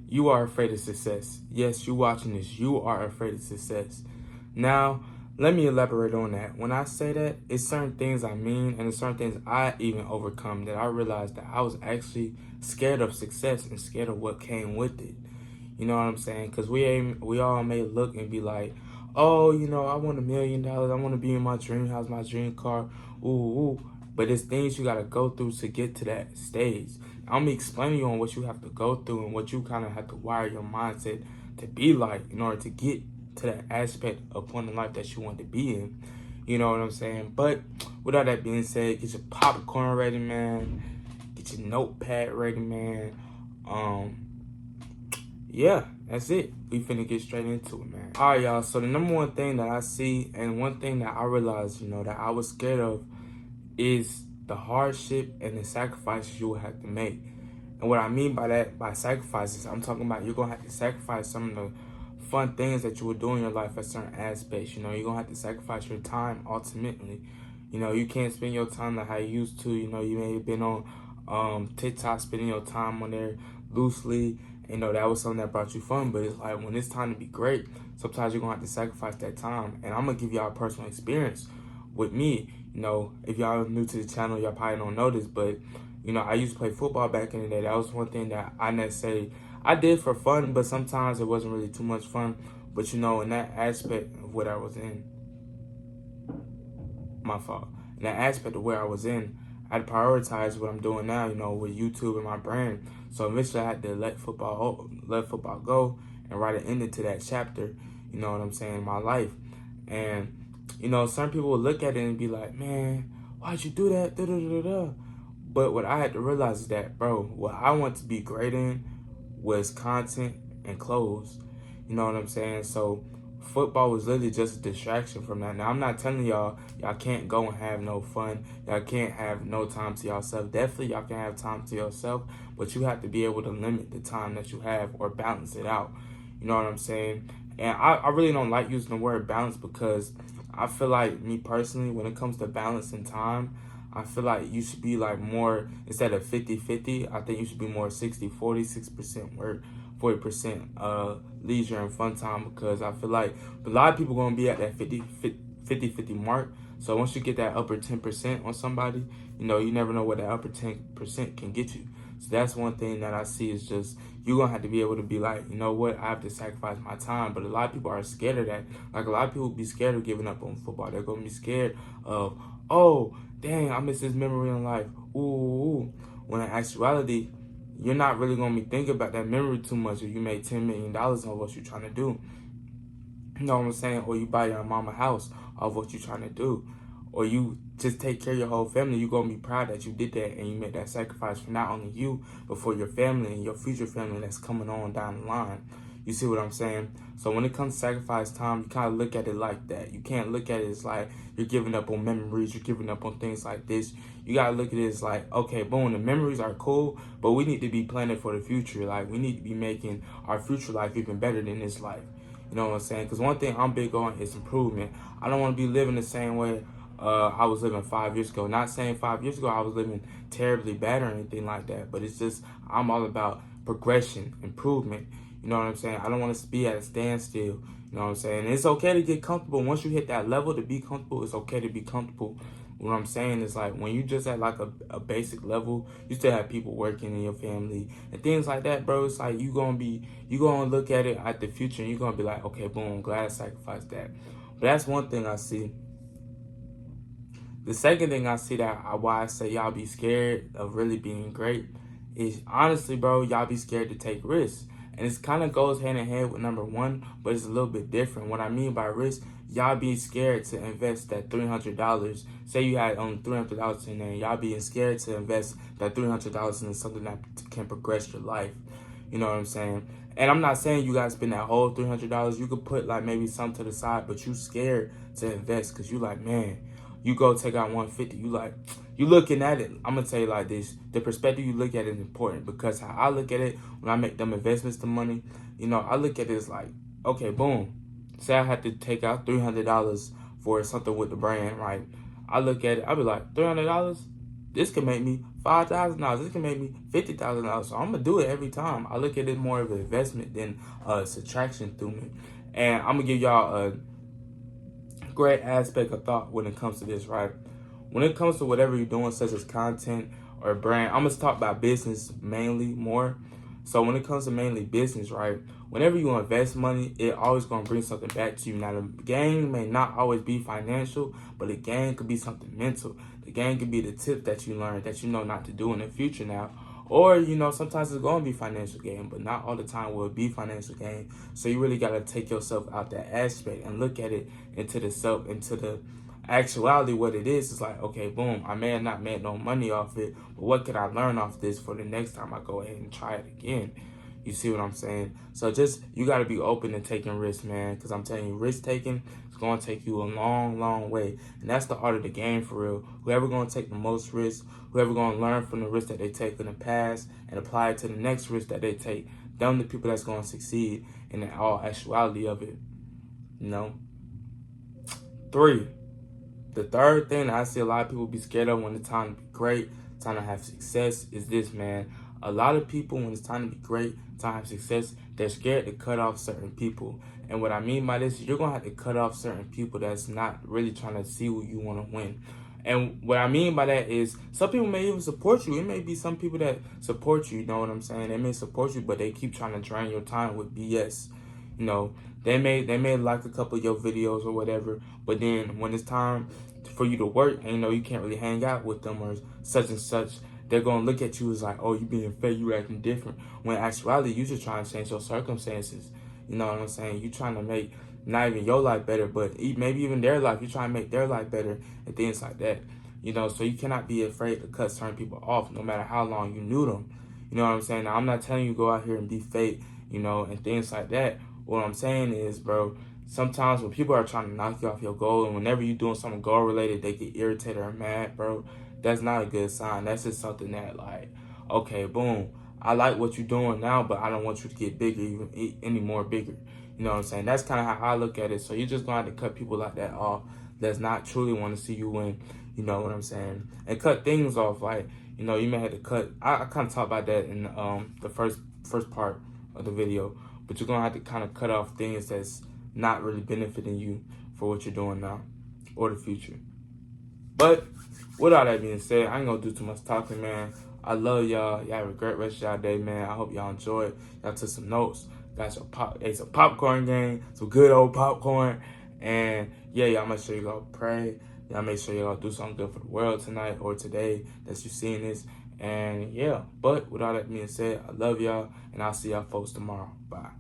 You are afraid of success. Yes, you watching this, you are afraid of success. Now, let me elaborate on that. When I say that, it's certain things I mean, and it's certain things I even overcome that I realized that I was actually scared of success and scared of what came with it. You know what I'm saying? Because we all may look and be like, oh, I want $1 million. I want to be in my dream house, my dream car. Ooh, ooh. But it's things you got to go through to get to that stage. I'm explaining you on what you have to go through and what you kind of have to wire your mindset to be like in order to get to that aspect upon the life that you want to be in. You know what I'm saying? But with all that being said, get your popcorn ready, man. Get your notepad ready, man. Yeah, that's it. We finna get straight into it, man. All right, y'all. So the number one thing that I see and one thing that I realized, that I was scared of is the hardship and the sacrifices you will have to make. And what I mean by that, by sacrifices, I'm talking about you're going to have to sacrifice some of the fun things that you will do in your life at certain aspects. You're going to have to sacrifice your time ultimately. You can't spend your time like how you used to. You may have been on TikTok, spending your time on there loosely. That was something that brought you fun. But it's like when it's time to be great, sometimes you're going to have to sacrifice that time. And I'm going to give y'all a personal experience with me. If y'all are new to the channel, y'all probably don't know this, but I used to play football back in the day. That was one thing that I did for fun, but sometimes it wasn't really too much fun. But in that aspect of what I was in, my fault. In that aspect of where I was in, I had to prioritize what I'm doing now, with YouTube and my brand. So eventually I had to let football go and write an ending to that chapter, you know what I'm saying, in my life. And, some people will look at it and be like, man, why'd you do that? Da, da, da, da. But what I had to realize is that, bro, what I want to be great in was content and clothes. You know what I'm saying? So football was literally just a distraction from that. Now, I'm not telling y'all can't go and have no fun. Y'all can't have no time to yourself. Definitely y'all can have time to yourself, but you have to be able to limit the time that you have or balance it out. You know what I'm saying? And I really don't like using the word balance because I feel like, me personally, when it comes to balancing time, I feel like you should be like more, instead of 50-50, I think you should be more 60-40, 6% work, 40% leisure and fun time, because I feel like a lot of people going to be at that 50-50 mark. So once you get that upper 10% on somebody, you never know what that upper 10% can get you. So that's one thing that I see is just, you're going to have to be able to be like, you know what, I have to sacrifice my time. But a lot of people are scared of that. Like, a lot of people be scared of giving up on football. They're going to be scared of, oh, dang, I miss this memory in life. Ooh. When in actuality, you're not really going to be thinking about that memory too much if you made $10 million on what you're trying to do. You know what I'm saying? Or you buy your mama house of what you're trying to do. Or you just take care of your whole family. You're going to be proud that you did that and you made that sacrifice for not only you, but for your family and your future family that's coming on down the line. You see what I'm saying? So when it comes to sacrifice time, you kind of look at it like that. You can't look at it as like you're giving up on memories, you're giving up on things like this. You got to look at it as like, okay, boom, the memories are cool, but we need to be planning for the future. Like, we need to be making our future life even better than this life. You know what I'm saying? Because one thing I'm big on is improvement. I don't want to be living the same way I was living 5 years ago. Not saying 5 years ago I was living terribly bad or anything like that, but it's just, I'm all about progression, improvement. You know what I'm saying? I don't want to be at a standstill. You know what I'm saying? And it's okay to get comfortable. Once you hit that level to be comfortable, it's okay to be comfortable. What I'm saying is, like, when you just at like a basic level, you still have people working in your family and things like that, bro. It's like you gonna look at it at the future and you're gonna be like, okay, boom, I'm glad I sacrificed that. But that's one thing I see. The second thing I see why I say y'all be scared of really being great is, honestly, bro, y'all be scared to take risks. And it kind of goes hand in hand with number one, but it's a little bit different. What I mean by risk, y'all be scared to invest that $300. Say you had only $300 in there, y'all being scared to invest that $300 in something that can progress your life. You know what I'm saying? And I'm not saying you guys spend that whole $300. You could put like maybe some to the side, but you scared to invest because you like, man, you go take out 150. You looking at it. I'm gonna tell you like this: the perspective you look at it is important, because how I look at it when I make them investments, the money, I look at it as like, okay, boom. Say I had to take out $300 for something with the brand, right? I look at it, I be like, $300. this can make me $5,000. This can make me $50,000. So I'm gonna do it every time. I look at it more of an investment than a subtraction through me. And I'm gonna give y'all a great aspect of thought when it comes to this, right? When it comes to whatever you're doing, such as content or brand, I'm gonna talk about business mainly more. So when it comes to mainly business, right? Whenever you invest money, it always gonna bring something back to you. Now the gain may not always be financial, but the gain could be something mental. The gain could be the tip that you learned that you know not to do in the future now. Or, you know, sometimes it's going to be financial gain, but not all the time will it be financial gain. So you really got to take yourself out that aspect and look at it into the actuality. What it is like, okay, boom, I may have not made no money off it, but what could I learn off this for the next time I go ahead and try it again? You see what I'm saying? So just, you got to be open to taking risks, man, because I'm telling you, risk taking is going to take you a long, long way. And that's the art of the game for real. Whoever going to take the most risks, whoever going to learn from the risks that they take in the past and apply it to the next risk that they take, them the people that's going to succeed in the all actuality of it. You know? 3, the third thing that I see a lot of people be scared of when it's time to be great, time to have success, is this, man. A lot of people, when it's time to be great, time to have success, they're scared to cut off certain people. And what I mean by this, you're going to have to cut off certain people that's not really trying to see who you want to win. And what I mean by that is, some people may even support you. It may be some people that support you, you know what I'm saying? They may support you, but they keep trying to drain your time with BS. You know, they may like a couple of your videos or whatever, but then when it's time for you to work and, you know, you can't really hang out with them or such and such, they're going to look at you as like, oh, you being fake, you acting different. When in actuality, you just trying to change your circumstances. You know what I'm saying? You trying to make not even your life better, but maybe even their life. You trying to make their life better and things like that. You know, so you cannot be afraid to cut certain people off no matter how long you knew them. You know what I'm saying? Now, I'm not telling you go out here and be fake, you know, and things like that. What I'm saying is, bro, sometimes when people are trying to knock you off your goal, and whenever you're doing something goal related, they get irritated or mad, bro, that's not a good sign. That's just something that, like, okay, boom, I like what you're doing now, but I don't want you to get bigger, even any more bigger. You know what I'm saying? That's kind of how I look at it. So you're just going to have to cut people like that off that's not truly want to see you win. You know what I'm saying? And cut things off. Like, you know, you may have to cut. I kind of talked about that in the first part of the video. But you're going to have to kind of cut off things that's not really benefiting you for what you're doing now or the future. But with all that being said, I ain't going to do too much talking, man. I love y'all. Y'all have a great rest of y'all day, man. I hope y'all enjoyed. Y'all took some notes. Got some ate some popcorn game, some good old popcorn. And yeah, y'all make sure you go pray. Y'all make sure y'all do something good for the world tonight or today that you're seeing this. And yeah, but with all that being said, I love y'all, and I'll see y'all folks tomorrow. Bye.